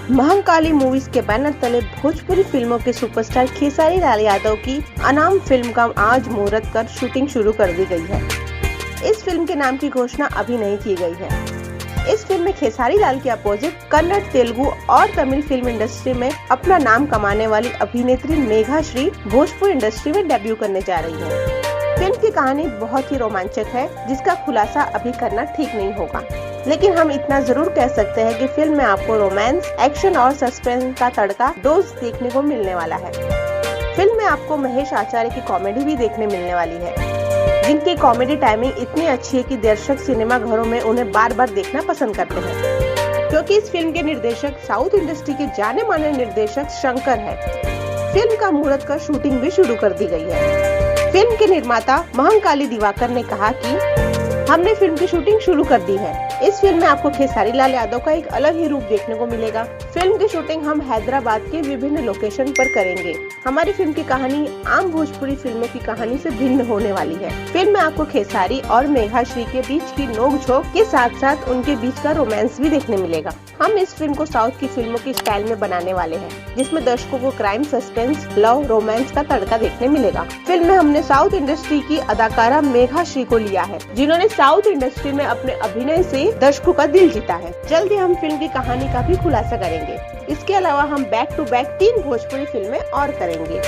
Mahakali movies के banner तले भोजपुरी फिल्मों के सुपरस्टार खेसारी लाल यादव की अनाम फिल्म का आज मुहूर्त कर शूटिंग शुरू कर दी गई है। इस फिल्म के नाम की घोषणा अभी नहीं की गई है। इस फिल्म में खेसारी लाल के अपोजिट कन्नड़, तेलुगु और तमिल फिल्म इंडस्ट्री में अपना नाम कमाने वाली अभिनेत्री मेघा श्री भोजपुरी इंडस्ट्री में डेब्यू करने जा रही है। फिल्म की कहानी बहुत ही रोमांचक है, जिसका खुलासा अभी करना ठीक नहीं होगा, लेकिन हम इतना जरूर कह सकते हैं कि फिल्म में आपको रोमांस, एक्शन और सस्पेंस का तड़का डोज देखने को मिलने वाला है। फिल्म में आपको महेश आचार्य की कॉमेडी भी देखने मिलने वाली है, जिनकी कॉमेडी टाइमिंग इतनी अच्छी है कि दर्शक सिनेमा घरों में उन्हें बार बार देखना पसंद करते हैं, क्योंकि इस फिल्म के निर्देशक साउथ इंडस्ट्री के जाने माने निर्देशक शंकर है। फिल्म का मुहूर्त कर शूटिंग भी शुरू कर दी गई है। फिल्म के निर्माता महाकाली दिवाकर ने कहा कि हमने फिल्म की शूटिंग शुरू कर दी है। इस फिल्म में आपको खेसारी लाल यादव का एक अलग ही रूप देखने को मिलेगा। फिल्म की शूटिंग हम हैदराबाद के विभिन्न लोकेशन पर करेंगे। हमारी फिल्म की कहानी आम भोजपुरी फिल्मों की कहानी से भिन्न होने वाली है। फिल्म में आपको खेसारी और मेघा श्री के बीच की नोक-झोंक के साथ साथ उनके बीच का रोमांस भी देखने मिलेगा। हम इस फिल्म को साउथ की फिल्मों की स्टाइल में बनाने वाले हैं, जिसमें दर्शकों को क्राइम, सस्पेंस, लव, रोमांस का तड़का देखने मिलेगा। फिल्म में हमने साउथ इंडस्ट्री की अदाकारा मेघा श्री को लिया है, जिन्होंने साउथ इंडस्ट्री में अपने अभिनय से दर्शकों का दिल जीता है। जल्द ही हम फिल्म की कहानी का भी खुलासा करेंगे। इसके अलावा हम बैक टू बैक 3 भोजपुरी फिल्में और करेंगे।